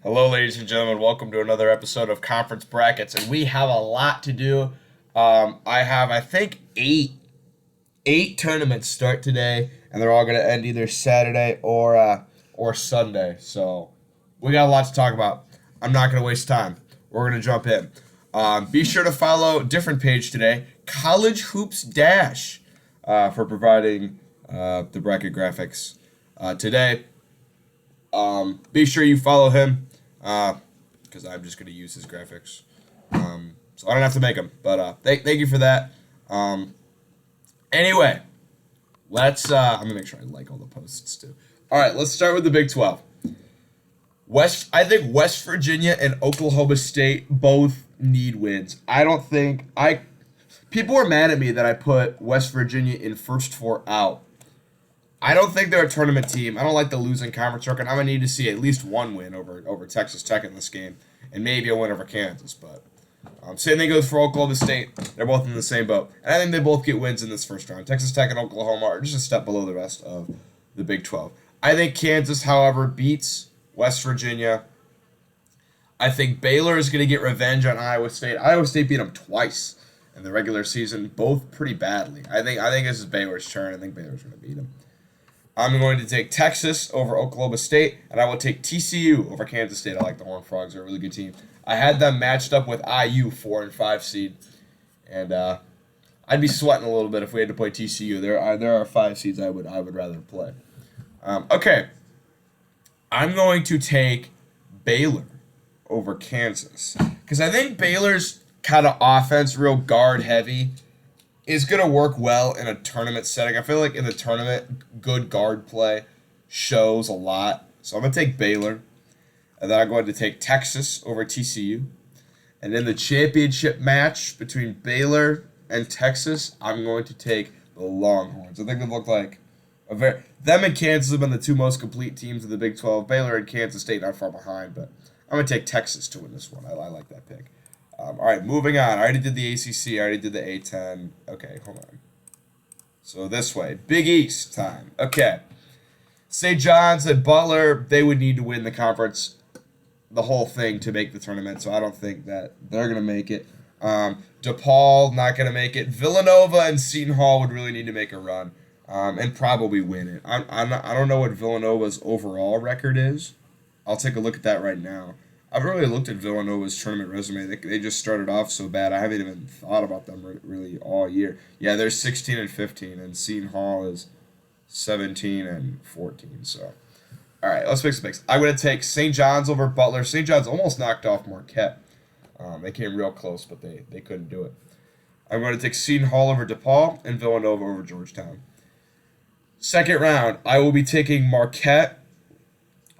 Hello, ladies and gentlemen. Welcome to another episode of Conference Brackets, and we have a lot to do. I have, I think, eight tournaments start today, and they're all going to end either Saturday or Sunday. So we got a lot to talk about. I'm not going to waste time. We're going to jump in. Be sure to follow a different page today, College Hoops Dash, for providing the bracket graphics today. Be sure you follow him because I'm just going to use his graphics. So I don't have to make them, but thank you for that. Anyway, let's. I'm going to make sure I like all the posts too. All right, let's start with the Big 12. I think West Virginia and Oklahoma State both need wins. I don't think people were mad at me that I put West Virginia in first four out. I don't think they're a tournament team. I don't like the losing conference record. I'm gonna need to see at least one win over Texas Tech in this game, and maybe a win over Kansas. But same thing goes for Oklahoma State. They're both in the same boat, and I think they both get wins in this first round. Texas Tech and Oklahoma are just a step below the rest of the Big 12. I think Kansas, however, beats West Virginia. I think Baylor is going to get revenge on Iowa State. Iowa State beat them twice in the regular season, both pretty badly. I think this is Baylor's turn. I think Baylor's going to beat them. I'm going to take Texas over Oklahoma State, and I will take TCU over Kansas State. I like the Horned Frogs; they're a really good team. I had them matched up with IU, 4 and 5 seed, and I'd be sweating a little bit if we had to play TCU. There are 5 seeds I would rather play. Okay, I'm going to take Baylor over Kansas because I think Baylor's kind of offense, real guard heavy, is going to work well in a tournament setting. I feel like in the tournament, good guard play shows a lot. So I'm going to take Baylor. And then I'm going to take Texas over TCU. And in the championship match between Baylor and Texas, I'm going to take the Longhorns. I think they look like them and Kansas have been the two most complete teams of the Big 12. Baylor and Kansas State not far behind, but I'm going to take Texas to win this one. I like that pick. All right, moving on. I already did the ACC. I already did the A10. Okay, hold on. So this way. Big East time. Okay. St. John's and Butler, they would need to win the conference, the whole thing, to make the tournament. So I don't think that they're going to make it. DePaul, not going to make it. Villanova and Seton Hall would really need to make a run and probably win it. I don't know what Villanova's overall record is. I'll take a look at that right now. I've really looked at Villanova's tournament resume. They just started off so bad. I haven't even thought about them really all year. Yeah, they're 16 and 15, and Seton Hall is 17 and 14. So, all right, let's make some picks. I'm going to take St. John's over Butler. St. John's almost knocked off Marquette. They came real close, but they couldn't do it. I'm going to take Seton Hall over DePaul and Villanova over Georgetown. Second round, I will be taking Marquette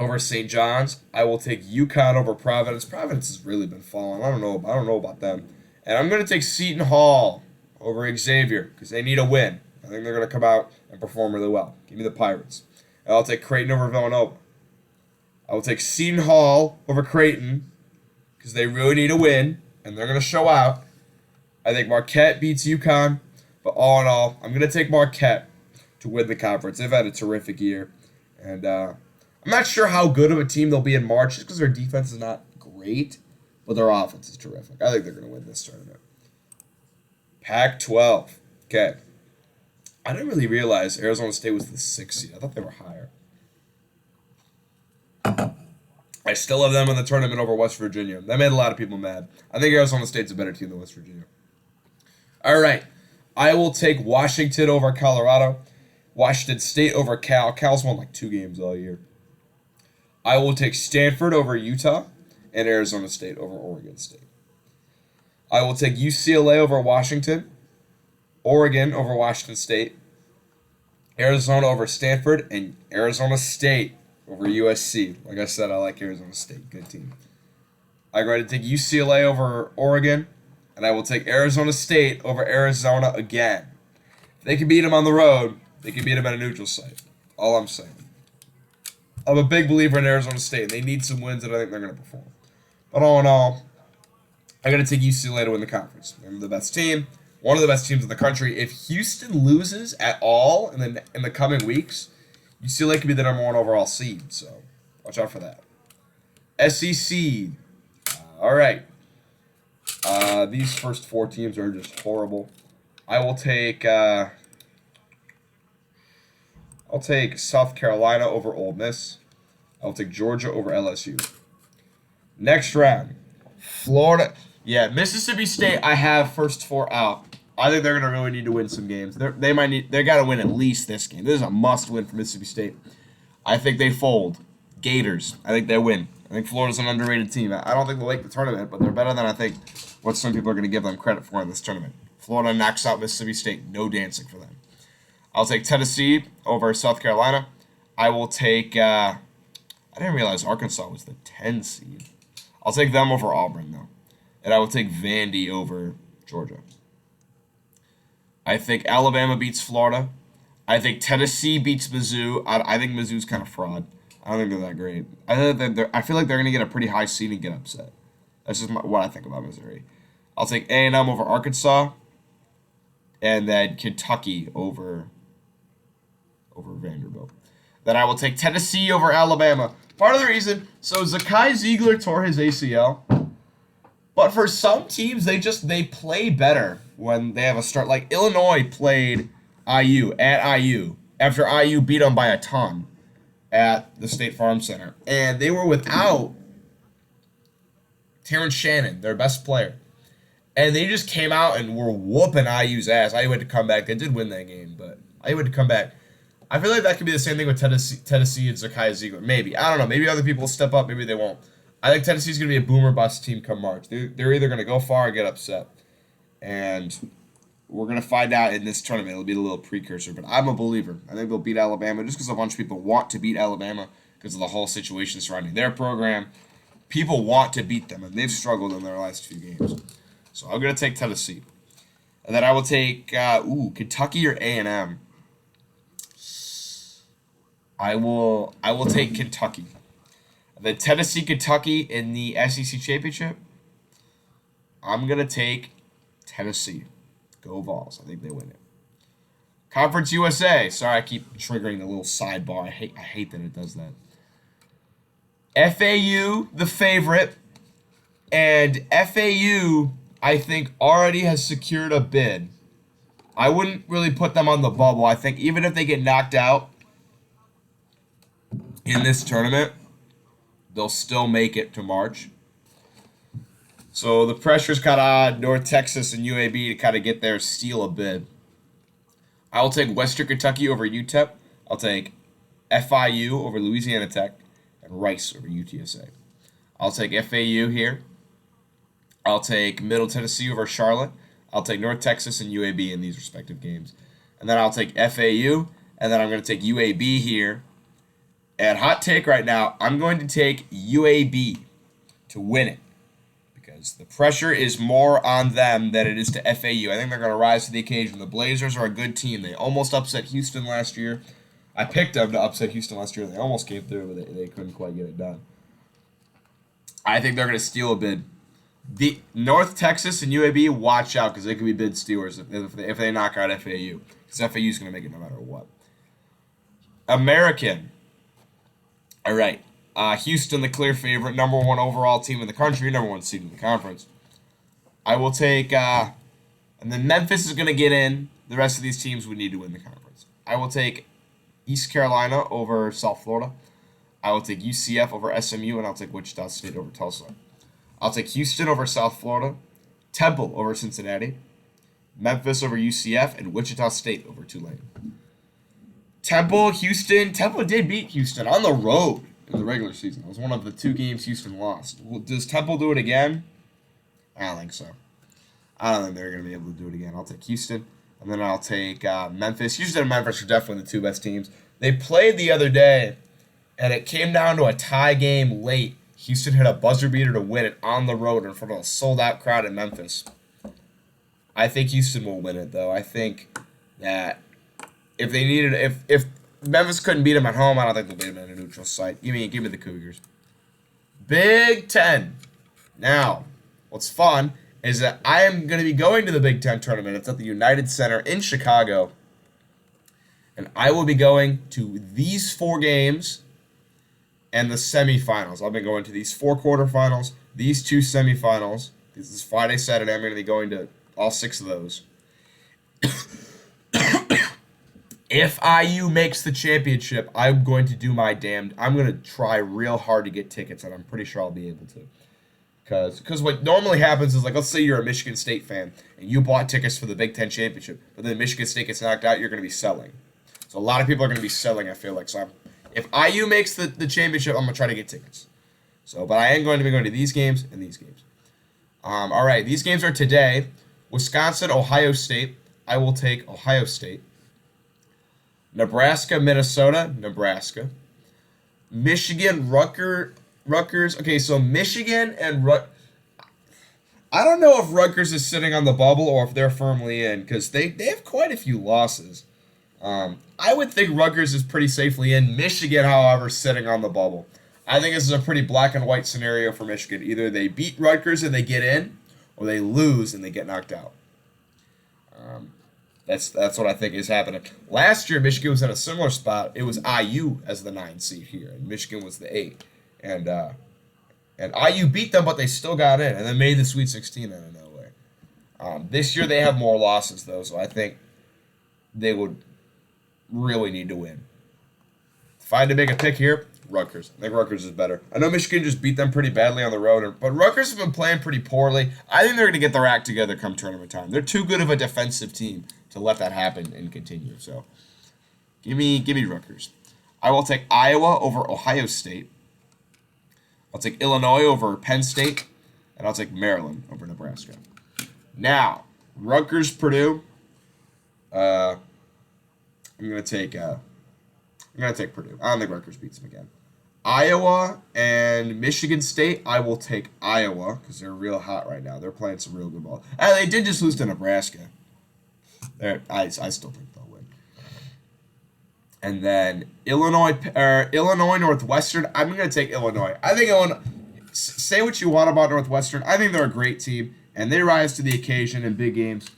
over St. John's. I will take UConn over Providence. Providence has really been falling. I don't know about them. And I'm going to take Seton Hall over Xavier because they need a win. I think they're going to come out and perform really well. Give me the Pirates. And I'll take Creighton over Villanova. I will take Seton Hall over Creighton because they really need a win and they're going to show out. I think Marquette beats UConn. But all in all, I'm going to take Marquette to win the conference. They've had a terrific year. And I'm not sure how good of a team they'll be in March just because their defense is not great, but their offense is terrific. I think they're going to win this tournament. Pac-12. Okay. I didn't really realize Arizona State was the 6th seed. I thought they were higher. I still have them in the tournament over West Virginia. That made a lot of people mad. I think Arizona State's a better team than West Virginia. All right. I will take Washington over Colorado. Washington State over Cal. Cal's won like 2 games all year. I will take Stanford over Utah and Arizona State over Oregon State. I will take UCLA over Washington, Oregon over Washington State, Arizona over Stanford, and Arizona State over USC. Like I said, I like Arizona State. Good team. I'm going to take UCLA over Oregon, and I will take Arizona State over Arizona again. If they can beat them on the road, they can beat them at a neutral site. All I'm saying. I'm a big believer in Arizona State. They need some wins, and I think they're going to perform. But all in all, I'm going to take UCLA to win the conference. They're the best team, one of the best teams in the country. If Houston loses at all in the coming weeks, UCLA could be the number 1 overall seed. So watch out for that. SEC. All right. These first 4 teams are just horrible. I will take. I'll take South Carolina over Ole Miss. I'll take Georgia over LSU. Next round, Florida. Yeah, Mississippi State. I have first 4 out. I think they're gonna really need to win some games. They might need. They gotta win at least this game. This is a must-win for Mississippi State. I think they fold. Gators. I think they win. I think Florida's an underrated team. I don't think they'll make the tournament, but they're better than I think what some people are going to give them credit for in this tournament. Florida knocks out Mississippi State. No dancing for them. I'll take Tennessee over South Carolina. I will take... I didn't realize Arkansas was the 10 seed. I'll take them over Auburn, though. And I will take Vandy over Georgia. I think Alabama beats Florida. I think Tennessee beats Mizzou. I think Mizzou's kind of fraud. I don't think they're that great. I feel like they're going to get a pretty high seed and get upset. That's just what I think about Missouri. I'll take A&M over Arkansas, and then Kentucky over Vanderbilt. Then I will take Tennessee over Alabama. Part of the reason, so Zakai Ziegler tore his ACL, but for some teams they play better when they have a start. Like Illinois played IU at IU after IU beat them by a ton at the State Farm Center. And they were without Terrence Shannon, their best player. And they just came out and were whooping IU's ass. IU had to come back. They did win that game, but IU had to come back. I feel like that could be the same thing with Tennessee and Zakai Ziegler. Maybe. I don't know. Maybe other people will step up. Maybe they won't. I think Tennessee's going to be a boomer bust team come March. They're either going to go far or get upset. And we're going to find out in this tournament. It'll be a little precursor, but I'm a believer. I think they'll beat Alabama just because a bunch of people want to beat Alabama because of the whole situation surrounding their program. People want to beat them, and they've struggled in their last few games. So I'm going to take Tennessee. And then I will take, Kentucky or A&M. I will take Kentucky. And then Tennessee, Kentucky in the SEC Championship. I'm going to take Tennessee. Go Vols. I think they win it. Conference USA. Sorry, I keep triggering the little sidebar. I hate that it does that. FAU, the favorite. And FAU, I think, already has secured a bid. I wouldn't really put them on the bubble. I think even if they get knocked out in this tournament, they'll still make it to March. So the pressure's kind of on North Texas and UAB to kind of get there, steal a bid. I will take Western Kentucky over UTEP. I'll take FIU over Louisiana Tech and Rice over UTSA. I'll take FAU here. I'll take Middle Tennessee over Charlotte. I'll take North Texas and UAB in these respective games. And then I'll take FAU, and then I'm going to take UAB here. And hot take right now, I'm going to take UAB to win it. Because the pressure is more on them than it is to FAU. I think they're going to rise to the occasion. The Blazers are a good team. They almost upset Houston last year. I picked them to upset Houston last year. They almost came through, but they couldn't quite get it done. I think they're going to steal a bid. The North Texas and UAB, watch out, because they could be bid stealers if they knock out FAU. Because FAU is going to make it no matter what. American. All right. Houston, the clear favorite, number 1 overall team in the country, number 1 seed in the conference. I will take, and then Memphis is going to get in. The rest of these teams would need to win the conference. I will take East Carolina over South Florida. I will take UCF over SMU, and I'll take Wichita State over Tulsa. I'll take Houston over South Florida, Temple over Cincinnati, Memphis over UCF, and Wichita State over Tulane. Temple did beat Houston on the road in the regular season. It was one of the 2 games Houston lost. Does Temple do it again? I don't think so. I don't think they're going to be able to do it again. I'll take Houston, and then I'll take Memphis. Houston and Memphis are definitely the 2 best teams. They played the other day, and it came down to a tie game late. Houston hit a buzzer beater to win it on the road in front of a sold-out crowd in Memphis. I think Houston will win it, though. I think that if they needed, if Memphis couldn't beat them at home, I don't think they'll beat them at a neutral site. Give me the Cougars. Big Ten. Now, what's fun is that I am going to be going to the Big Ten tournament. It's at the United Center in Chicago. And I will be going to these 4 games and the semifinals. I've been going to these 4 quarterfinals, these 2 semifinals. This is Friday, Saturday. I'm going to be going to all 6 of those. If IU makes the championship, I'm going to do my damned. I'm going to try real hard to get tickets, and I'm pretty sure I'll be able to. Because what normally happens is, like, let's say you're a Michigan State fan, and you bought tickets for the Big Ten championship, but then Michigan State gets knocked out, you're going to be selling. So a lot of people are going to be selling, I feel like. So if IU makes the championship, I'm going to try to get tickets. So, but I am going to be going to these games and these games. All right, these games are today. Wisconsin, Ohio State. I will take Ohio State. Nebraska, Minnesota, Nebraska. Michigan, Rutgers. Okay, so Michigan and I don't know if Rutgers is sitting on the bubble or if they're firmly in, because they have quite a few losses. I would think Rutgers is pretty safely in. Michigan, however, sitting on the bubble. I think this is a pretty black and white scenario for Michigan. Either they beat Rutgers and they get in, or they lose and they get knocked out. That's what I think is happening. Last year, Michigan was in a similar spot. It was IU as the 9 seed here, and Michigan was the 8. And IU beat them, but they still got in, and then made the Sweet 16 out of nowhere. This year, they have more losses, though, so I think they would really need to win. If I had to make a pick here, Rutgers. I think Rutgers is better. I know Michigan just beat them pretty badly on the road, but Rutgers have been playing pretty poorly. I think they're going to get their act together come tournament time. They're too good of a defensive team to let that happen and continue. So, give me Rutgers. I will take Iowa over Ohio State. I'll take Illinois over Penn State, and I'll take Maryland over Nebraska. Now, Rutgers, Purdue. I'm gonna take Purdue. I don't think Rutgers beats them again. Iowa and Michigan State. I will take Iowa because they're real hot right now. They're playing some real good ball. They did just lose to Nebraska. I still think they'll win. And then Illinois Northwestern. I'm gonna take Illinois. I think Illinois. Say what you want about Northwestern. I think they're a great team and they rise to the occasion in big games.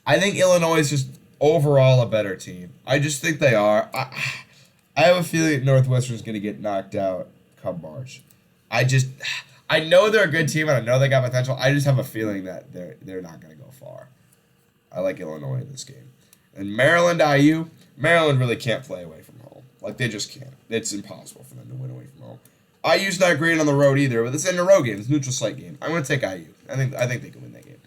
I think Illinois is just overall a better team. I just think they are. I have a feeling Northwestern's going to get knocked out come March. I know they're a good team and I know they got potential. I just have a feeling that they're not going to go far. I like Illinois in this game. And Maryland, IU. Maryland really can't play away from home. Like, they just can't. It's impossible for them to win away from home. IU's not great on the road either, but it's in a road game. It's a neutral site game. I'm going to take IU. I think they can win that game.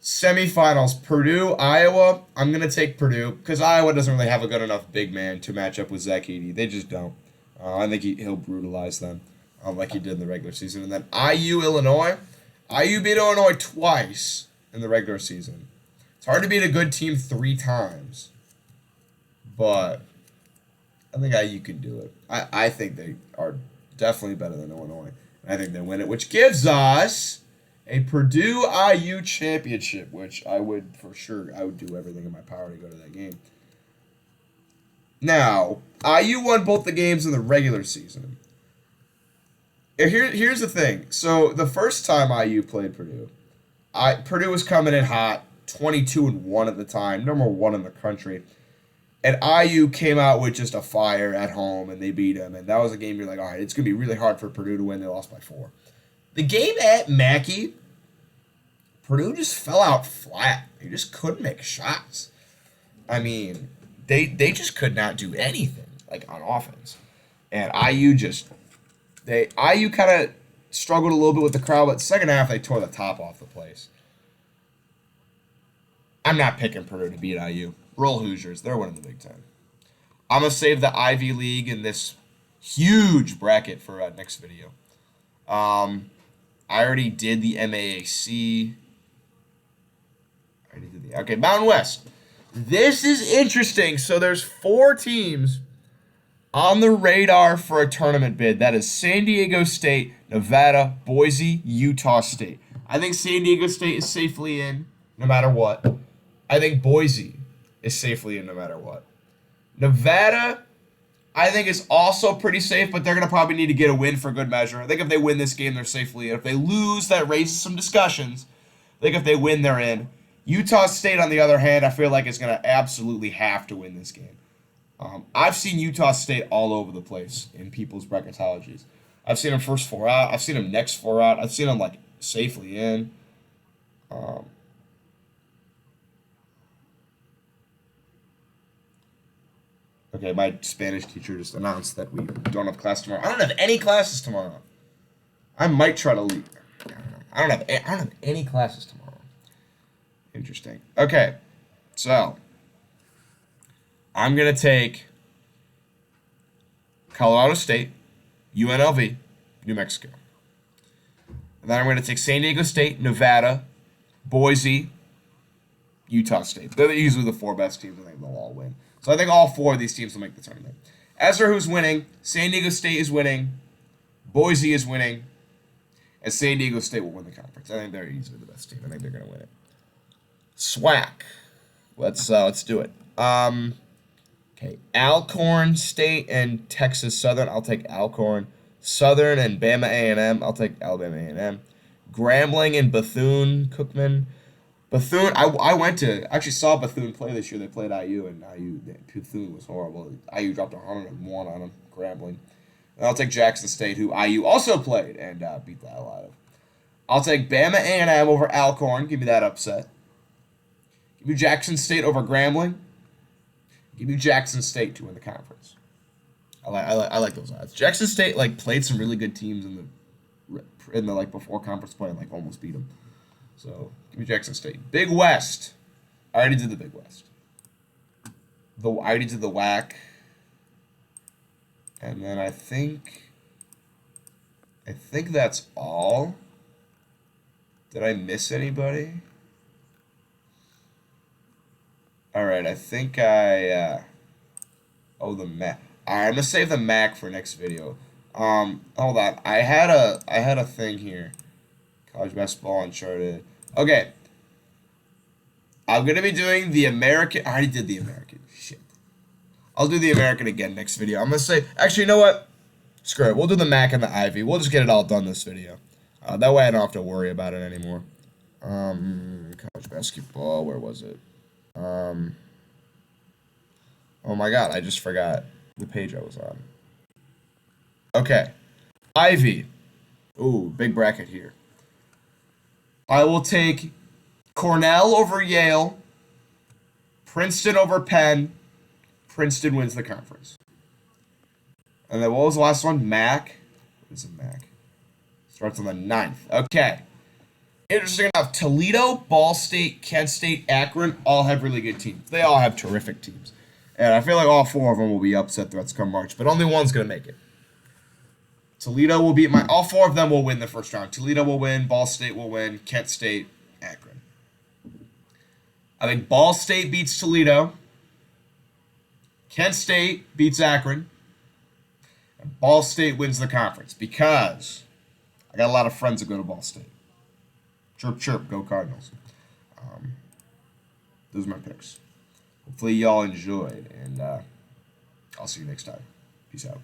Semifinals, Purdue, Iowa. I'm going to take Purdue because Iowa doesn't really have a good enough big man to match up with Zach Edey. They just don't. I think he'll brutalize them like he did in the regular season. And then IU, Illinois. IU beat Illinois twice in the regular season. It's hard to beat a good team 3 times. But I think IU can do it. I think they are definitely better than Illinois. And I think they win it, which gives us a Purdue IU championship, which I would do everything in my power to go to that game. Now, IU won both the games in the regular season. Here's the thing. So the first time IU played Purdue, Purdue was coming in hot, 22-1 at the time, number 1 in the country. And IU came out with just a fire at home, and they beat them. And that was a game you're like, all right, it's going to be really hard for Purdue to win. They lost by 4. The game at Mackey, Purdue just fell out flat. They just couldn't make shots. I mean, they just could not do anything, like, on offense. And IU kind of struggled a little bit with the crowd, but second half they tore the top off the place. I'm not picking Purdue to beat IU. Roll Hoosiers. They're winning the Big Ten. I'm going to save the Ivy League in this huge bracket for next video. I already did the MAAC. Okay, Mountain West. This is interesting. So there's 4 teams on the radar for a tournament bid. That is San Diego State, Nevada, Boise, Utah State. I think San Diego State is safely in no matter what. I think Boise is safely in no matter what. Nevada, I think is also pretty safe, but they're going to probably need to get a win for good measure. I think if they win this game, they're safely in. If they lose, that raises some discussions. I think if they win, they're in. Utah State, on the other hand, I feel like is going to absolutely have to win this game. I've seen Utah State all over the place in people's bracketologies. I've seen them first four out. I've seen them next four out. I've seen them like safely in. Um, okay, my Spanish teacher just announced that we don't have class tomorrow. I don't have any classes tomorrow. I might try to leave. I don't have any classes tomorrow. Interesting. Okay, so I'm gonna take Colorado State, UNLV, New Mexico. And then I'm gonna take San Diego State, Nevada, Boise, Utah State. They're usually the four best teams. I think they'll all win. So I think all four of these teams will make the tournament. As for who's winning, San Diego State is winning, Boise is winning, and San Diego State will win the conference. I think they're easily the best team. I think they're gonna win it. Swack. Let's do it. Okay, Alcorn State and Texas Southern. I'll take Alcorn. Southern and Bama A&M. I'll take Alabama A&M. Grambling and Bethune-Cookman. Bethune. I went to actually saw Bethune play this year. They played IU, and Bethune was horrible. IU dropped 101 on them. Grambling. And I'll take Jackson State, who IU also played and beat the hell out of. I'll take Bama A&M over Alcorn. Give me that upset. Give me Jackson State over Grambling. Give me Jackson State to win the conference. I like those odds. Jackson State like played some really good teams in the like before conference play and like almost beat them. So give me Jackson State. Big West. I already did the Big West. I already did the WAC. And then I think that's all. Did I miss anybody? All right, I think the MAC. All right, I'm gonna save the MAC for next video. Hold on. I had a thing here. College basketball uncharted. Okay. I'm gonna be doing the American. I already did the American. Shit. I'll do the American again next video. I'm gonna say. Actually, you know what? Screw it. We'll do the MAC and the Ivy. We'll just get it all done this video. That way I don't have to worry about it anymore. College basketball. Where was it? Oh my god, I just forgot the page I was on. Okay. Ivy. Ooh, big bracket here. I will take Cornell over Yale, Princeton over Penn. Princeton wins the conference. And then what was the last one? MAC. What is a MAC? Starts on the 9th. Okay. Interesting enough, Toledo, Ball State, Kent State, Akron all have really good teams. They all have terrific teams. And I feel like all four of them will be upset threats come March, but only one's going to make it. Toledo will beat all four of them will win the first round. Toledo will win, Ball State will win, Kent State, Akron. I think Ball State beats Toledo. Kent State beats Akron. And Ball State wins the conference because I got a lot of friends that go to Ball State. Chirp, chirp, go Cardinals. Those are my picks. Hopefully y'all enjoyed, and I'll see you next time. Peace out.